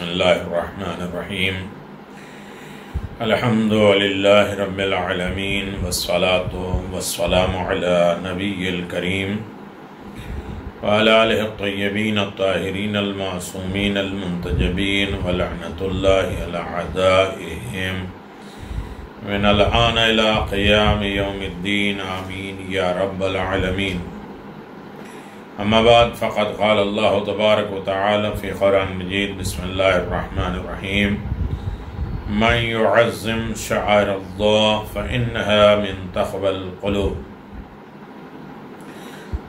بسم اللہ الرحمن الرحیم الحمد للہ رب العالمین والصلاة والسلام علی نبی الکریم وعلی آلہ الطیبین الطاہرین المعصومین المنتجبین ولعنۃ اللہ علی اعدائہم من الآن الى قیام یوم الدین آمین یا رب العالمین. اما بعد فقد قال اللہ تبارک و تعالی فی قرآن مجید بسم اللہ الرحمن الرحیم من يعظم شعائر اللہ فإنها من تقوى القلوب.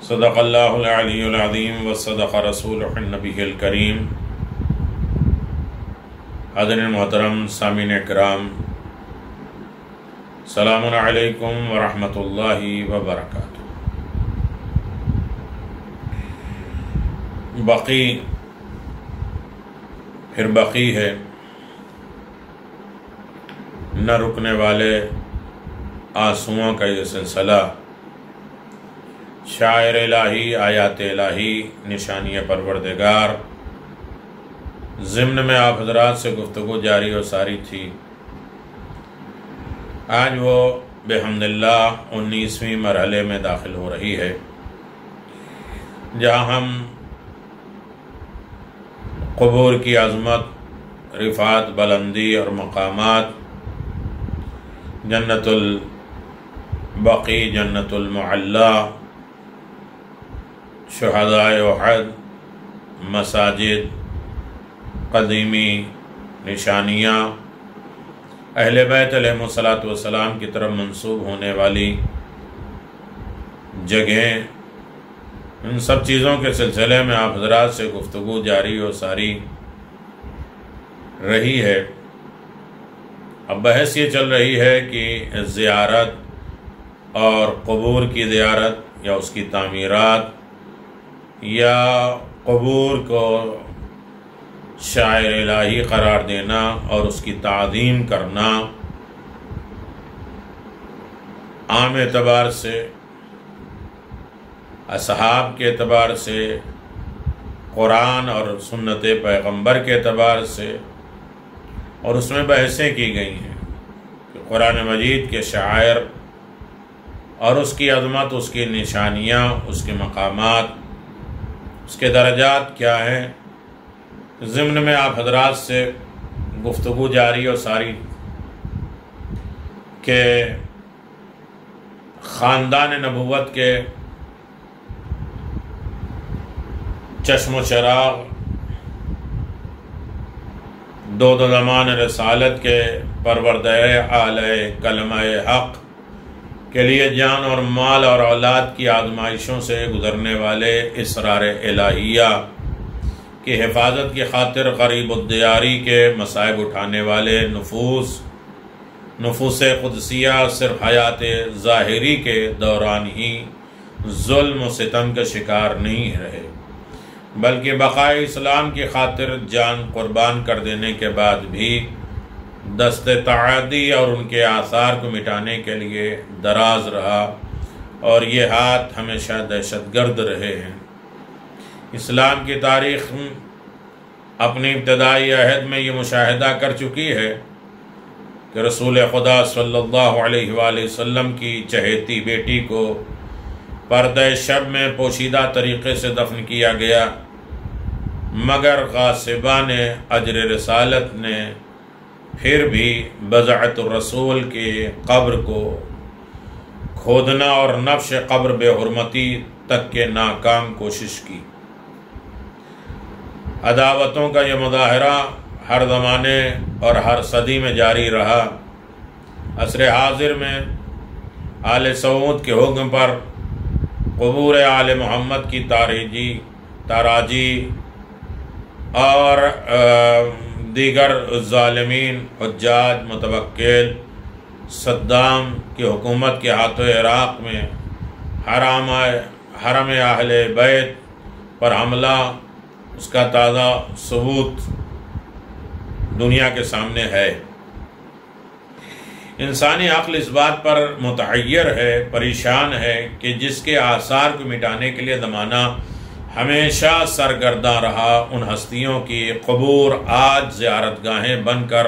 صدق اللہ العلی العظیم وصدق رسولہ النبی الکریم. حاضرین محترم سامعین کرام، السلام علیکم ورحمۃ اللہ وبرکاتہ. بقی پھر بقی ہے، نہ رکنے والے آنسوؤں کا یہ سلسلہ، شاعر الہی، آیات الہی، نشانی پروردگار. ضمن میں آپ حضرات سے گفتگو جاری و ساری تھی. آج وہ بحمد اللہ 19ویں مرحلے میں داخل ہو رہی ہے، جہاں ہم قبور کی عظمت، رفعت، بلندی اور مقامات، جنت البقی، جنت المعلا، شہدائے احد، مساجد، قدیمی نشانیاں، اہل بیت علیہ الصلوۃ والسلام کی طرف منسوب ہونے والی جگہیں، ان سب چیزوں کے سلسلے میں آپ حضرات سے گفتگو جاری و ساری رہی ہے. اب بحث یہ چل رہی ہے کہ زیارت اور قبور کی زیارت یا اس کی تعمیرات یا قبور کو شاعر الہی قرار دینا اور اس کی تعظیم کرنا عام اعتبار سے، اصحاب کے اعتبار سے، قرآن اور سنت پیغمبر کے اعتبار سے، اور اس میں بحثیں کی گئی ہیں کہ قرآن مجید کے شعائر اور اس کی عظمت، اس کی نشانیاں، اس کے مقامات، اس کے درجات کیا ہیں. ضمن میں آپ حضرات سے گفتگو جاری اور ساری کہ خاندان نبوت کے چشم و چراغ، دو زمان رسالت کے پروردہ اعلی کلمہ حق کے لیے جان اور مال اور اولاد کی آزمائشوں سے گزرنے والے اسرار الہیہ کی حفاظت کی خاطر غریب الدیاری کے مصائب اٹھانے والے نفوس قدسیہ صرف حیات ظاہری کے دوران ہی ظلم و ستم کا شکار نہیں رہے، بلکہ بقائے اسلام کی خاطر جان قربان کر دینے کے بعد بھی دست تعدی اور ان کے آثار کو مٹانے کے لیے دراز رہا، اور یہ ہاتھ ہمیشہ دہشت گرد رہے ہیں. اسلام کی تاریخ اپنی ابتدائی عہد میں یہ مشاہدہ کر چکی ہے کہ رسول خدا صلی اللہ علیہ وآلہ وسلم کی چہیتی بیٹی کو پردہ شب میں پوشیدہ طریقے سے دفن کیا گیا، مگر غاصبان اجر رسالت نے پھر بھی بضعت الرسول کی قبر کو کھودنا اور نفش قبر بے حرمتی تک کے ناکام کوشش کی. عداوتوں کا یہ مظاہرہ ہر زمانے اور ہر صدی میں جاری رہا. عصر حاضر میں آل سعود کے حکم پر قبور آل محمد کی تاراجی اور دیگر ظالمین، حجاج، متوکل، صدام کی حکومت کے ہاتھوں عراق میں حرم اہل بیت پر حملہ، اس کا تازہ ثبوت دنیا کے سامنے ہے. انسانی عقل اس بات پر متحیر ہے، پریشان ہے کہ جس کے آثار کو مٹانے کے لیے زمانہ ہمیشہ سرگرداں رہا، ان ہستیوں کی قبور آج زیارت گاہیں بن کر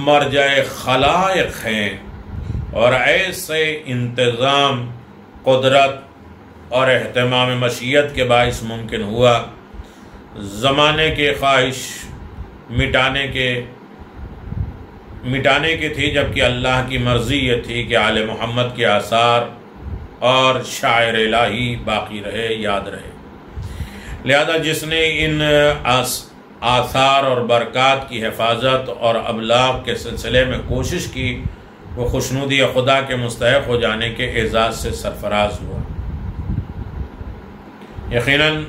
مرجع خلائق ہیں، اور ایسے انتظام قدرت اور اہتمام مشیت کے باعث ممکن ہوا۔ زمانے کے خواہش مٹانے کی تھی، جبکہ اللہ کی مرضی یہ تھی کہ آل محمد کے آثار اور شاعر الہی باقی رہے، یاد رہے۔ لہذا جس نے ان آثار اور برکات کی حفاظت اور ابلاغ کے سلسلے میں کوشش کی، وہ خوشنودی خدا کے مستحق ہو جانے کے اعزاز سے سرفراز ہوا۔ یقیناً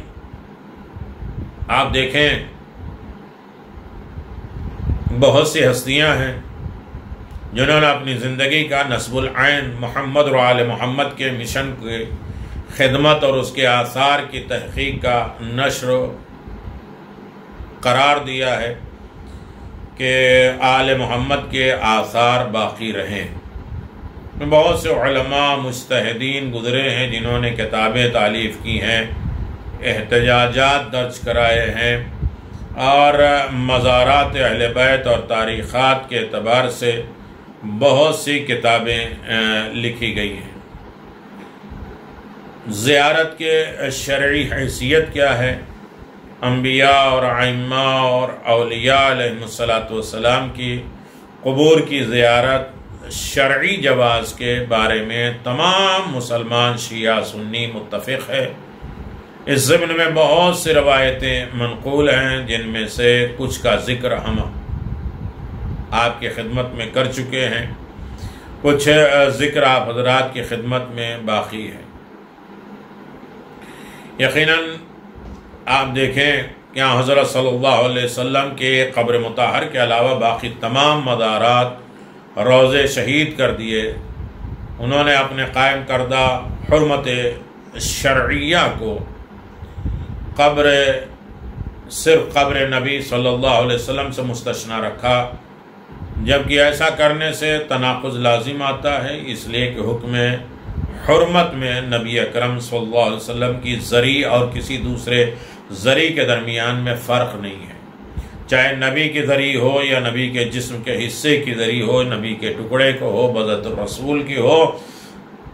آپ دیکھیں بہت سی ہستیاں ہیں جنہوں نے اپنی زندگی کا نصب العین محمد و آل محمد کے مشن کی خدمت اور اس کے آثار کی تحقیق کا نشر قرار دیا ہے کہ آل محمد کے آثار باقی رہیں۔ بہت سے علماء مجتہدین گزرے ہیں جنہوں نے کتابیں تالیف کی ہیں، احتجاجات درج کرائے ہیں، اور مزارات اہل بیت اور تاریخات کے اعتبار سے بہت سی کتابیں لکھی گئی ہیں۔ زیارت کے شرعی حیثیت کیا ہے؟ انبیاء اور ائمہ اور اولیاء علیہ السلام کی قبور کی زیارت شرعی جواز کے بارے میں تمام مسلمان شیعہ سنی متفق ہے۔ اس ضمن میں بہت سی روایتیں منقول ہیں، جن میں سے کچھ کا ذکر ہم آپ کی خدمت میں کر چکے ہیں، کچھ ذکر آپ حضرات کی خدمت میں باقی ہے۔ یقیناً آپ دیکھیں کہ حضرت صلی اللہ علیہ وسلم کے قبر مطہر کے علاوہ باقی تمام مزارات روضے شہید کر دیے۔ انہوں نے اپنے قائم کردہ حرمت شرعیہ کو صرف قبر نبی صلی اللہ علیہ وسلم سے مستثنی رکھا، جبکہ ایسا کرنے سے تناقض لازم آتا ہے، اس لیے کہ حکم حرمت میں نبی اکرم صلی اللہ علیہ وسلم کی ذری اور کسی دوسرے ذری کے درمیان میں فرق نہیں ہے، چاہے نبی کی ذری ہو یا نبی کے جسم کے حصے کی ذری ہو، نبی کے ٹکڑے کو ہو، بذات الرسول کی ہو،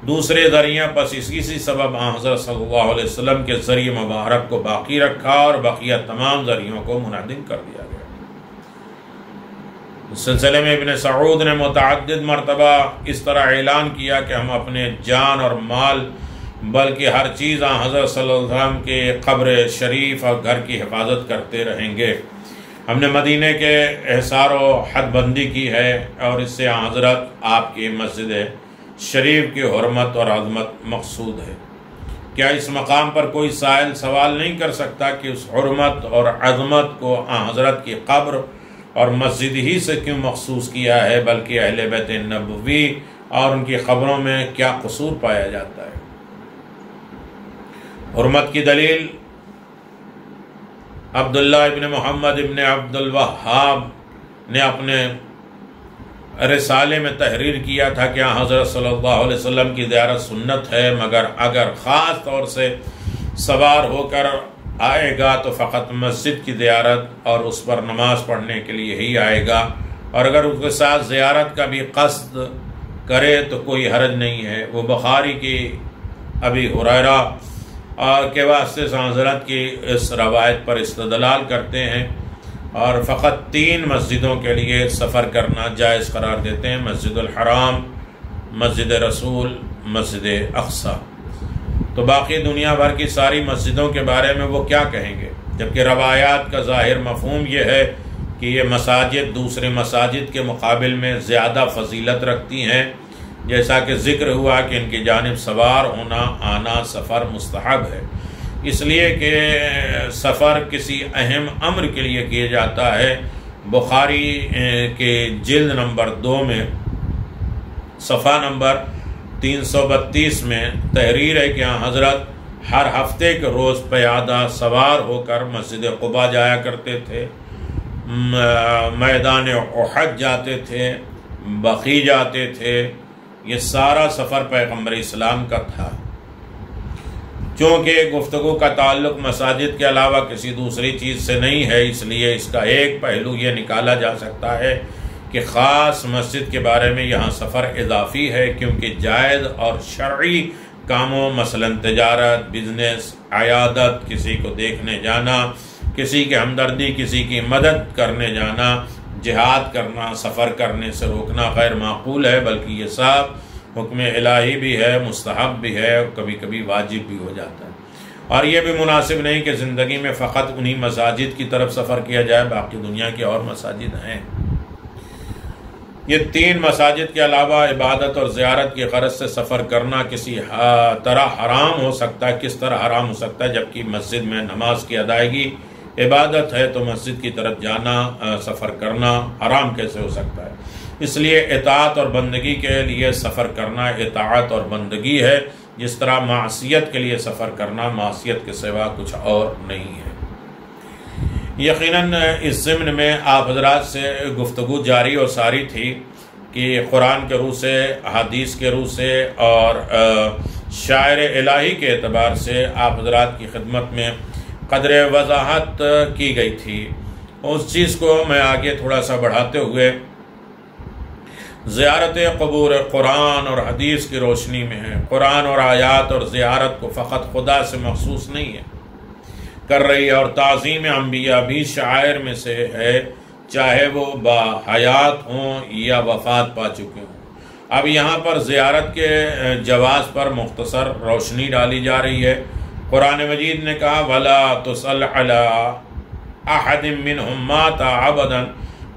دوسرے ذریعہ پس اسی سبب حضرت صلی اللہ علیہ وسلم کے ذریعہ مبارک کو باقی رکھا اور بقیہ تمام ذریعوں کو منہدم کر دیا گیا۔ اس سلسلے میں ابن سعود نے متعدد مرتبہ اس طرح اعلان کیا کہ ہم اپنے جان اور مال بلکہ ہر چیز حضرت صلی اللہ علیہ وسلم کے قبر شریف اور گھر کی حفاظت کرتے رہیں گے۔ ہم نے مدینہ کے احصار و حد بندی کی ہے، اور اس سے حضرت آپ کی مسجد شریف کی حرمت اور عظمت مقصود ہے۔ کیا اس مقام پر کوئی سائل سوال نہیں کر سکتا کہ اس حرمت اور عظمت کو حضرت کی قبر اور مسجد ہی سے کیوں مخصوص کیا ہے، بلکہ اہل بیت نبوی اور ان کی قبروں میں کیا قصور پایا جاتا ہے؟ حرمت کی دلیل عبداللہ ابن محمد ابن عبد الوہاب نے اپنے رسالے میں تحریر کیا تھا کہ حضرت صلی اللہ علیہ وسلم کی زیارت سنت ہے، مگر اگر خاص طور سے سوار ہو کر آئے گا تو فقط مسجد کی زیارت اور اس پر نماز پڑھنے کے لیے ہی آئے گا، اور اگر اس کے ساتھ زیارت کا بھی قصد کرے تو کوئی حرج نہیں ہے۔ وہ بخاری کی ابی ہریرہ کے واسطے سے حضرت کی اس روایت پر استدلال کرتے ہیں، اور فقط 3 مسجدوں کے لیے سفر کرنا جائز قرار دیتے ہیں: مسجد الحرام، مسجد رسول، مسجد اقصی۔ تو باقی دنیا بھر کی ساری مسجدوں کے بارے میں وہ کیا کہیں گے؟ جبکہ روایات کا ظاہر مفہوم یہ ہے کہ یہ مساجد دوسرے مساجد کے مقابل میں زیادہ فضیلت رکھتی ہیں، جیسا کہ ذکر ہوا کہ ان کی جانب سوار ہونا آنا سفر مستحب ہے، اس لیے کہ سفر کسی اہم امر کے لیے کیا جاتا ہے۔ بخاری کے جلد نمبر 2 میں صفحہ نمبر 332 میں تحریر ہے کہ حضرت ہر ہفتے کے روز پیادہ سوار ہو کر مسجد قباء جایا کرتے تھے، میدان احد جاتے تھے، بقیع جاتے تھے۔ یہ سارا سفر پیغمبر اسلام کا تھا۔ چونکہ گفتگو کا تعلق مساجد کے علاوہ کسی دوسری چیز سے نہیں ہے، اس لیے اس کا ایک پہلو یہ نکالا جا سکتا ہے کہ خاص مسجد کے بارے میں یہاں سفر اضافی ہے، کیونکہ جائز اور شرعی کاموں مثلا تجارت، بزنس، عیادت، کسی کو دیکھنے جانا، کسی کی ہمدردی، کسی کی مدد کرنے جانا، جہاد کرنا، سفر کرنے سے روکنا غیر معقول ہے، بلکہ یہ سب حکم الہی بھی ہے، مستحب بھی ہے، کبھی کبھی واجب بھی ہو جاتا ہے۔ اور یہ بھی مناسب نہیں کہ زندگی میں فقط انہی مساجد کی طرف سفر کیا جائے، باقی دنیا کی اور مساجد ہیں۔ یہ 3 مساجد کے علاوہ عبادت اور زیارت کی غرض سے سفر کرنا کسی طرح حرام ہو سکتا ہے۔ کس طرح حرام ہو سکتا ہے؟ جبکہ مسجد میں نماز کی ادائیگی عبادت ہے، تو مسجد کی طرف جانا، سفر کرنا حرام کیسے ہو سکتا ہے؟ اس لیے اطاعت اور بندگی کے لیے سفر کرنا اطاعت اور بندگی ہے، جس طرح معصیت کے لیے سفر کرنا معصیت کے سوا کچھ اور نہیں ہے۔ یقیناً اس ضمن میں آپ حضرات سے گفتگو جاری اور ساری تھی کہ قرآن کے روح سے، حدیث کے روح سے اور شاعر الہی کے اعتبار سے آپ حضرات کی خدمت میں قدر وضاحت کی گئی تھی۔ اس چیز کو میں آگے تھوڑا سا بڑھاتے ہوئے زیارت قبور قرآن اور حدیث کی روشنی میں ہے۔ قرآن اور آیات اور زیارت کو فقط خدا سے مخصوص نہیں ہے کر رہی ہے، اور تعظیم انبیاء بھی شعائر میں سے ہے، چاہے وہ باحیات ہوں یا وفات پا چکے ہوں۔ اب یہاں پر زیارت کے جواز پر مختصر روشنی ڈالی جا رہی ہے۔ قرآن مجید نے کہا وَلَا تُصَلِّ عَلَىٰ أَحَدٍ مِّنْهُمْ مَاتَ أَبَدًا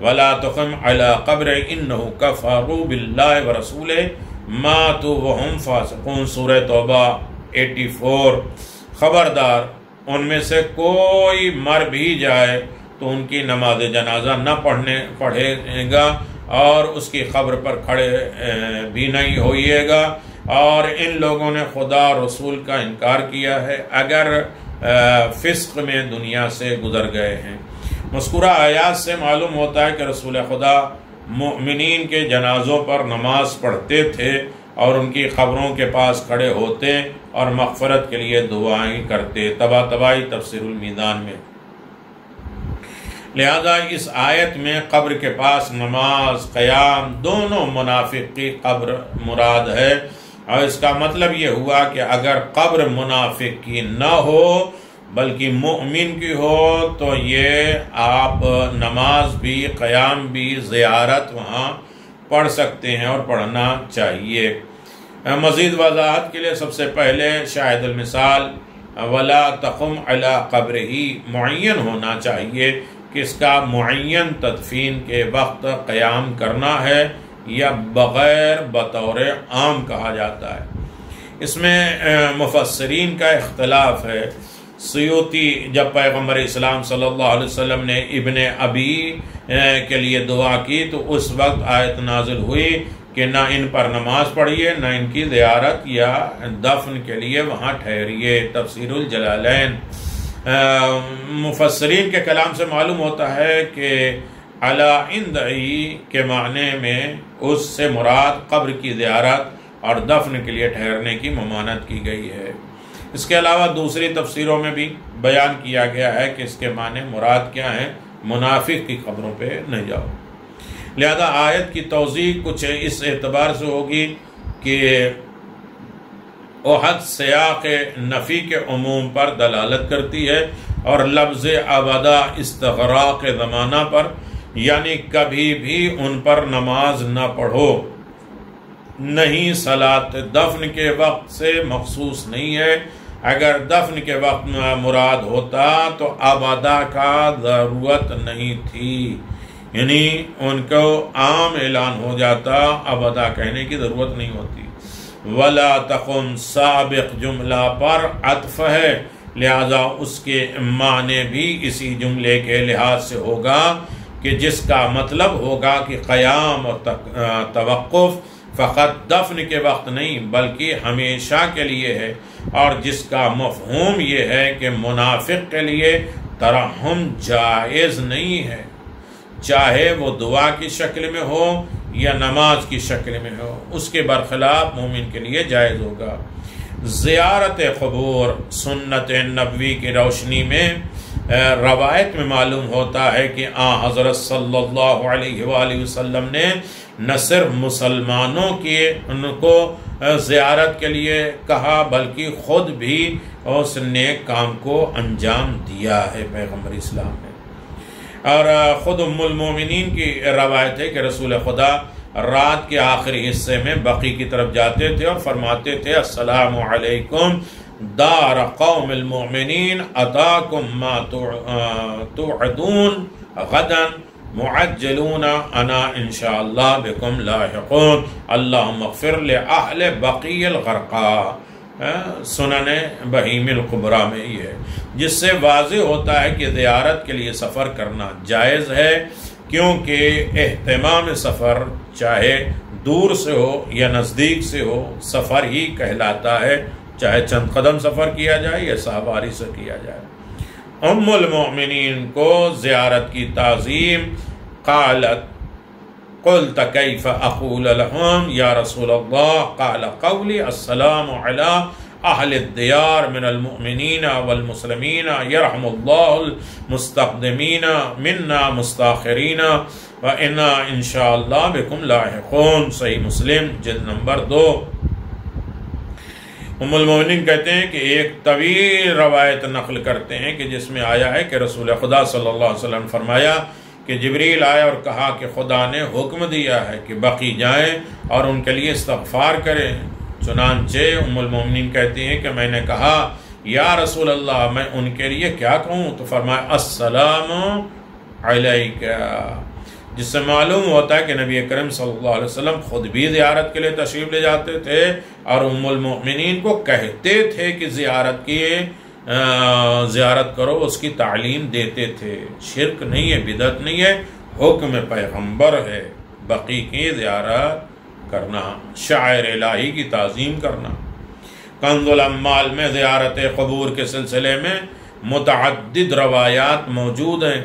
وَلَا تُقِمْ عَلَىٰ قَبْرِهِ إِنَّهُ كَفَرُوا بِاللَّهِ وَرَسُولِهِ مَاتُوا وَهُمْ فَاسِقُونَ۔ سورہ توبہ 84۔ خبردار ان میں سے کوئی مر بھی جائے تو ان کی نماز جنازہ نہ پڑھے گا اور اس کی قبر پر کھڑے بھی نہیں ہوئے گا، اور ان لوگوں نے خدا اور رسول کا انکار کیا ہے اگر فسق میں دنیا سے گزر گئے ہیں۔ مذکورہ آیات سے معلوم ہوتا ہے کہ رسول خدا مؤمنین کے جنازوں پر نماز پڑھتے تھے اور ان کی قبروں کے پاس کھڑے ہوتے اور مغفرت کے لیے دعائیں کرتے۔ طباطبائی تفسیر المیزان میں۔ لہذا اس آیت میں قبر کے پاس نماز، قیام دونوں منافق کی قبر مراد ہے، اور اس کا مطلب یہ ہوا کہ اگر قبر منافق کی نہ ہو بلکہ مؤمن کی ہو تو یہ آپ نماز بھی، قیام بھی، زیارت وہاں پڑھ سکتے ہیں اور پڑھنا چاہیے۔ مزید وضاحت کے لیے سب سے پہلے شاہد المثال وَلَا تَقُمْ عَلَىٰ قَبْرِهِ معین ہونا چاہیے کہ اس کا معین تدفین کے وقت قیام کرنا ہے یا بغیر بطور عام کہا جاتا ہے۔ اس میں مفسرین کا اختلاف ہے۔ سیوطی جب پیغمبر اسلام صلی اللہ علیہ وسلم نے ابن ابی کے لیے دعا کی تو اس وقت آیت نازل ہوئی کہ نہ ان پر نماز پڑھیے، نہ ان کی زیارت یا دفن کے لیے وہاں ٹھہریے۔ تفسیر الجلالین۔ مفسرین کے کلام سے معلوم ہوتا ہے کہ علی اندعی کے معنی میں اس سے مراد قبر کی زیارت اور دفن کے لیے ٹھہرنے کی ممانعت کی گئی ہے۔ اس کے علاوہ دوسری تفسیروں میں بھی بیان کیا گیا ہے کہ اس کے معنی مراد کیا ہیں، منافق کی قبروں پہ نہ جاؤ۔ لہذا آیت کی توضیح کچھ اس اعتبار سے ہوگی کہ احد سیاق نفی کے عموم پر دلالت کرتی ہے اور لفظ ابدا استغراق زمانہ پر، یعنی کبھی بھی ان پر نماز نہ پڑھو۔ نہیں، صلاۃ دفن کے وقت سے مخصوص نہیں ہے۔ اگر دفن کے وقت مراد ہوتا تو ابدا کا ضرورت نہیں تھی، یعنی ان کو عام اعلان ہو جاتا، ابدا کہنے کی ضرورت نہیں ہوتی۔ وَلَا تَقُمْ سابق جملہ پر عطف ہے، لہذا اس کے معنی بھی اسی جملے کے لحاظ سے ہوگا کہ جس کا مطلب ہوگا کہ قیام اور توقف فقط دفن کے وقت نہیں بلکہ ہمیشہ کے لیے ہے، اور جس کا مفہوم یہ ہے کہ منافق کے لیے ترحم جائز نہیں ہے، چاہے وہ دعا کی شکل میں ہو یا نماز کی شکل میں ہو، اس کے برخلاف مومن کے لیے جائز ہوگا۔ زیارت قبور سنت نبوی کی روشنی میں روایت میں معلوم ہوتا ہے کہ حضرت صلی اللہ علیہ وآلہ وسلم نے نہ صرف مسلمانوں کی ان کو زیارت کے لیے کہا بلکہ خود بھی اس نیک کام کو انجام دیا ہے پیغمبر اسلام نے۔ اور خود ام المومنین کی روایت ہے کہ رسول خدا رات کے آخری حصے میں بقی کی طرف جاتے تھے اور فرماتے تھے السلام علیکم دار قوم المؤمنین اتاکم ما توعدون غدا معجلون انا انشاءاللہ بکم لاحقون اللہم اغفر لأہل بقی الغرقاء۔ سنن بہیم الکبریٰ میں یہ ہے، جس سے واضح ہوتا ہے کہ زیارت کے لیے سفر کرنا جائز ہے، کیونکہ اہتمام سفر چاہے دور سے ہو یا نزدیک سے ہو سفر ہی کہلاتا ہے، چاہے چند قدم سفر کیا جائے یا سواری سے کیا جائے۔ ام المؤمنین کو زیارت کی تعظیم قالت قلت کیف اقول لهم یا رسول اللہ قال قولی السلام علی اہل الدیار من المؤمنین والمسلمین یرحم اللہ المستقدمین منا مستاخرین وانا انشاءاللہ بکم لاحقون۔ صحیح مسلم جلد نمبر 2۔ ام المومنین کہتے ہیں کہ ایک طویل روایت نقل کرتے ہیں کہ جس میں آیا ہے کہ رسول خدا صلی اللہ علیہ وسلم فرمایا کہ جبریل آئے اور کہا کہ خدا نے حکم دیا ہے کہ بقی جائیں اور ان کے لیے استغفار کریں۔ چنانچہ ام المومنین کہتی ہیں کہ میں نے کہا یا رسول اللہ میں ان کے لیے کیا کہوں؟ تو فرمایا السلام علیکہ، جس سے معلوم ہوتا ہے کہ نبی کریم صلی اللہ علیہ وسلم خود بھی زیارت کے لیے تشریف لے جاتے تھے اور ام المؤمنین کو کہتے تھے کہ زیارت کرو، اس کی تعلیم دیتے تھے۔ شرک نہیں ہے، بدعت نہیں ہے، حکم پیغمبر ہے بقی کی زیارت کرنا، شاعر الہی کی تعظیم کرنا۔ کنز الاموال میں زیارت قبور کے سلسلے میں متعدد روایات موجود ہیں۔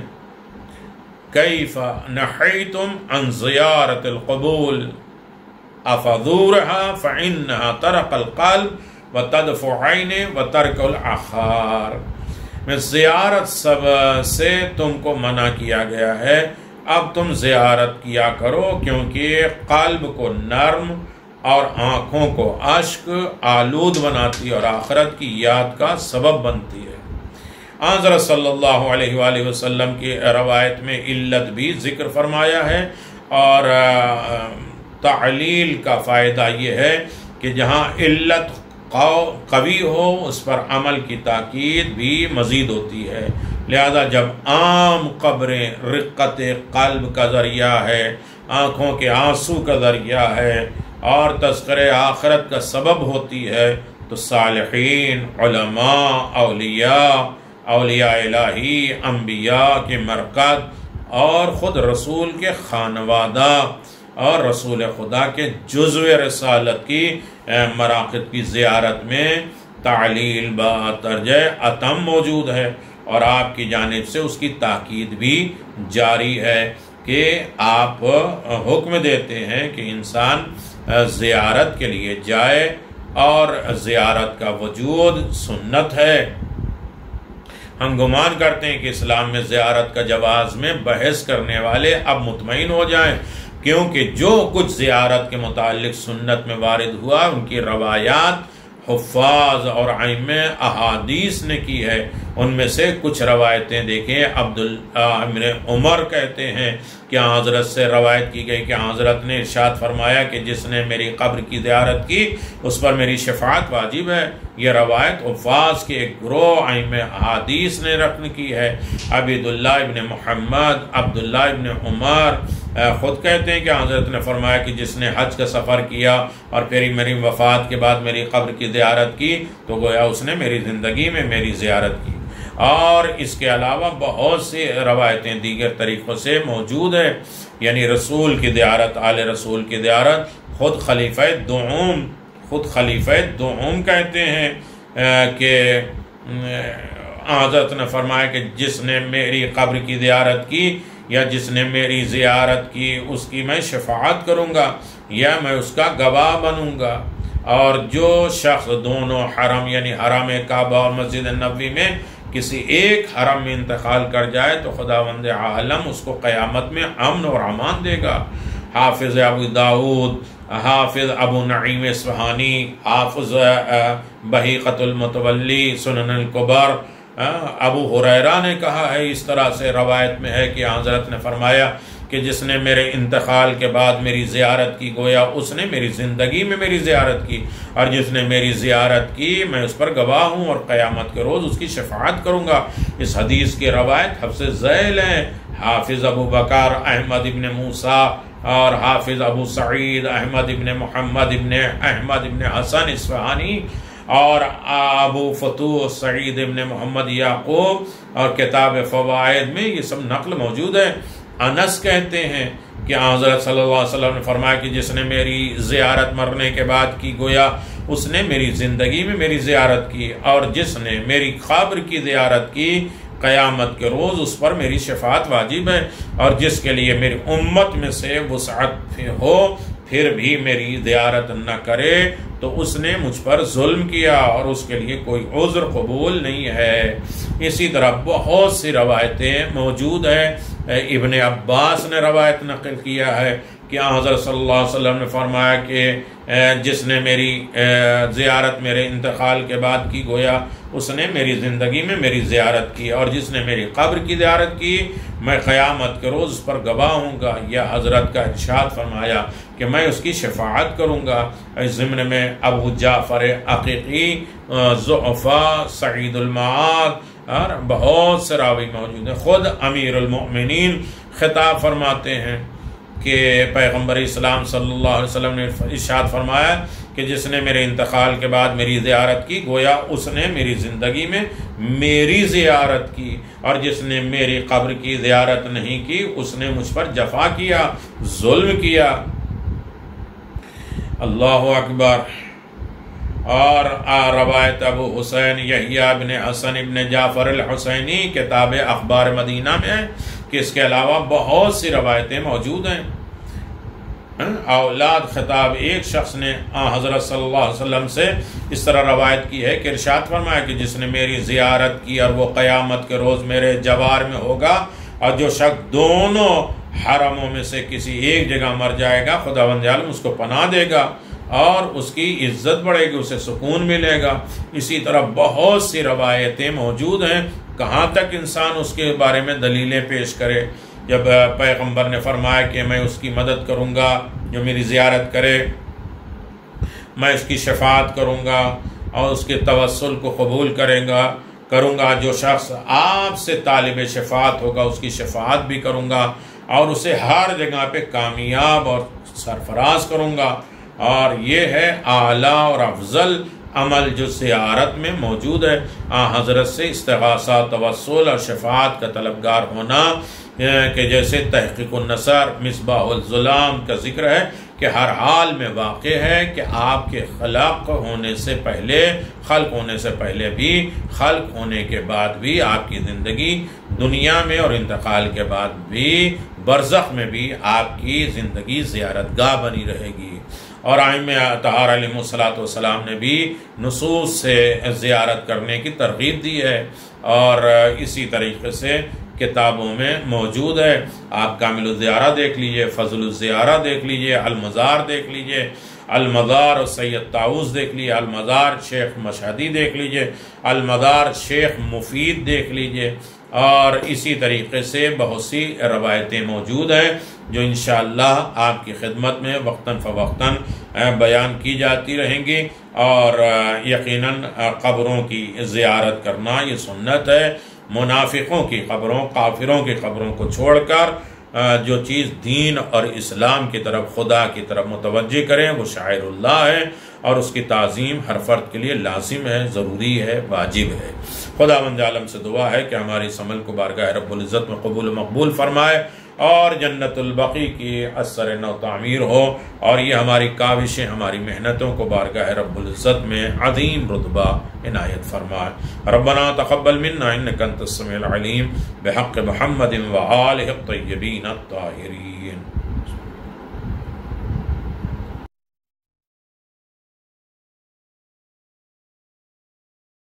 کیف نحیتم عن زیارت القبول افذورها فإنها طرق القلب وتدفع عین وترک الاخار۔ میں زیارت سب سے تم کو منع کیا گیا ہے، اب تم زیارت کیا کرو کیونکہ قلب کو نرم اور آنکھوں کو اشک آلود بناتی اور آخرت کی یاد کا سبب بنتی ہے۔ حضرت صلی اللہ علیہ وآلہ وسلم کی روایت میں علت بھی ذکر فرمایا ہے، اور تعلیل کا فائدہ یہ ہے کہ جہاں علت قوی ہو اس پر عمل کی تاکید بھی مزید ہوتی ہے۔ لہذا جب عام قبریں رقت قلب کا ذریعہ ہے، آنکھوں کے آنسو کا ذریعہ ہے اور تذکرہ آخرت کا سبب ہوتی ہے، تو صالحین، علماء، اولیاء الہی، انبیاء کے مرکز اور خود رسول کے خانوادہ اور رسول خدا کے جزو رسالت کی مراقد کی زیارت میں تعلیل با درجہ اتم موجود ہے، اور آپ کی جانب سے اس کی تاکید بھی جاری ہے کہ آپ حکم دیتے ہیں کہ انسان زیارت کے لیے جائے، اور زیارت کا وجود سنت ہے۔ ہم گمان کرتے ہیں کہ اسلام میں زیارت کا جواز میں بحث کرنے والے اب مطمئن ہو جائیں، کیونکہ جو کچھ زیارت کے متعلق سنت میں وارد ہوا ان کی روایات حفاظ اور ائمہ احادیث نے کی ہے۔ ان میں سے کچھ روایتیں دیکھیں، عبداللہ ابن عمر کہتے ہیں کہ حضرت سے روایت کی گئی کہ حضرت نے ارشاد فرمایا کہ جس نے میری قبر کی زیارت کی اس پر میری شفاعت واجب ہے۔ یہ روایت حفاظ کے ایک گروہ ائمہ احادیث نے رقم کی ہے۔ عبیداللہ ابن محمد، عبداللہ ابن عمر خود کہتے ہیں کہ حضرت نے فرمایا کہ جس نے حج کا سفر کیا اور پھر میری وفات کے بعد میری قبر کی زیارت کی تو گویا اس نے میری زندگی میں میری زیارت کی۔ اور اس کے علاوہ بہت سی روایتیں دیگر طریقوں سے موجود ہیں، یعنی رسول کی زیارت، آل رسول کی زیارت، خود خلیفہ دوم کہتے ہیں کہ حضرت نے فرمایا کہ جس نے میری قبر کی زیارت کی یا جس نے میری زیارت کی اس کی میں شفاعت کروں گا یا میں اس کا گواہ بنوں گا۔ اور جو شخص دونوں حرم یعنی حرم کعبہ اور مسجد نبوی میں کسی ایک حرم میں انتقال کر جائے تو خداوند عالم اس کو قیامت میں امن اور امان دے گا۔ حافظ ابو داود، حافظ ابو نعیم اصفہانی، حافظ بہیقۃ المتولی، سنن الکبر، ابو ہریرہ نے کہا ہے، اس طرح سے روایت میں ہے کہ حضرت نے فرمایا کہ جس نے میرے انتقال کے بعد میری زیارت کی گویا اس نے میری زندگی میں میری زیارت کی، اور جس نے میری زیارت کی میں اس پر گواہ ہوں اور قیامت کے روز اس کی شفاعت کروں گا۔ اس حدیث کی روایت حفظ ذیل ہیں حافظ ابو بکر احمد ابن موسیٰ اور حافظ ابو سعید احمد ابن محمد ابن احمد ابن حسن اصفہانی اور ابو فتوح سعید ابن محمد یعقوب، اور کتاب فوائد میں یہ سب نقل موجود ہے۔ انس کہتے ہیں کہ حضرت صلی اللہ علیہ وسلم نے فرمایا کہ جس نے میری زیارت مرنے کے بعد کی گویا اس نے میری زندگی میں میری زیارت کی، اور جس نے میری قبر کی زیارت کی قیامت کے روز اس پر میری شفاعت واجب ہے، اور جس کے لیے میری امت میں سے وسعت ہو پھر بھی میری زیارت نہ کرے تو اس نے مجھ پر ظلم کیا اور اس کے لیے کوئی عذر قبول نہیں ہے۔ اسی طرح بہت سی روایتیں موجود ہیں۔ ابن عباس نے روایت نقل کیا ہے کہ حضرت صلی اللہ علیہ وسلم نے فرمایا کہ جس نے میری زیارت میرے انتقال کے بعد کی گویا اس نے میری زندگی میں میری زیارت کی، اور جس نے میری قبر کی زیارت کی میں قیامت کے روز اس پر گواہ ہوں گا۔ یا حضرت کا ارشاد فرمایا کہ میں اس کی شفاعت کروں گا۔ اس ضمن میں ابو جعفر عقیقی، ضعفاء، سعید المعاد اور بہت سے راوی موجود ہیں۔ خود امیر المؤمنین خطاب فرماتے ہیں کہ پیغمبر اسلام صلی اللہ علیہ وسلم نے ارشاد فرمایا کہ جس نے میرے انتقال کے بعد میری زیارت کی گویا اس نے میری زندگی میں میری زیارت کی، اور جس نے میری قبر کی زیارت نہیں کی اس نے مجھ پر جفا کیا، ظلم کیا۔ اللہ اکبر۔ اور روایت ابو حسین یحییٰ بن حسن ابن جعفر الحسینی کتاب اخبار مدینہ میں ہے کہ اس کے علاوہ بہت سی روایتیں موجود ہیں۔ اولاد خطاب ایک شخص نے حضرت صلی اللہ علیہ وسلم سے اس طرح روایت کی ہے کہ ارشاد فرمایا کہ جس نے میری زیارت کی اور وہ قیامت کے روز میرے جوار میں ہوگا، اور جو شخص دونوں حرموں میں سے کسی ایک جگہ مر جائے گا خداوند عالم اس کو پناہ دے گا اور اس کی عزت بڑھے گی، اسے سکون ملے گا۔ اسی طرح بہت سی روایتیں موجود ہیں، کہاں تک انسان اس کے بارے میں دلیلیں پیش کرے۔ جب پیغمبر نے فرمایا کہ میں اس کی مدد کروں گا جو میری زیارت کرے، میں اس کی شفاعت کروں گا اور اس کے توسل کو قبول کروں گا، جو شخص آپ سے طالب شفاعت ہوگا اس کی شفاعت بھی کروں گا اور اسے ہر جگہ پہ کامیاب اور سرفراز کروں گا۔ اور یہ ہے اعلیٰ اور افضل عمل جو زیارت میں موجود ہے۔ حضرت سے استغاثہ، توسل اور شفاعت کا طلبگار ہونا کہ جیسے تحقیق النصر مصباح الظلام کا ذکر ہے کہ ہر حال میں واقع ہے کہ آپ کے خلق ہونے سے پہلے بھی، خلق ہونے کے بعد بھی، آپ کی زندگی دنیا میں اور انتقال کے بعد بھی، برزخ میں بھی آپ کی زندگی زیارت گاہ بنی رہے گی۔ اور ائمہ اطہار علیہ الصلوۃ نے بھی نصوص سے زیارت کرنے کی ترغیب دی ہے، اور اسی طریقے سے کتابوں میں موجود ہے۔ آپ کامل الزیارہ دیکھ لیجئے، فضل الزیارہ دیکھ لیجئے، المزار دیکھ لیجئے، المزار اور سید طاؤس دیکھ لیجئے، المزار شیخ مشہدی دیکھ لیجئے، المزار شیخ مفید دیکھ لیجئے، اور اسی طریقے سے بہت سی روایتیں موجود ہیں جو انشاءاللہ آپ کی خدمت میں وقتاً فوقتاً بیان کی جاتی رہیں گی۔ اور یقیناً قبروں کی زیارت کرنا یہ سنت ہے۔ منافقوں کی قبروں، کافروں کی قبروں کو چھوڑ کر جو چیز دین اور اسلام کی طرف، خدا کی طرف متوجہ کریں وہ شاعر اللہ ہے، اور اس کی تعظیم ہر فرد کے لیے لازم ہے، ضروری ہے، واجب ہے۔ خداوند عالم سے دعا ہے کہ ہماری اس عمل کو بارگاہ رب العزت میں قبول و مقبول فرمائے اور جنت البقیع کی اثر نو تعمیر ہو، اور یہ ہماری کاوشیں، ہماری محنتوں کو بارگاہ رب العزت میں عظیم رتبہ عنایت فرمائے۔ ربنا تقبل منا انک انت السمیع العلیم بحق محمد و آلہ الطیبین الطاہرین۔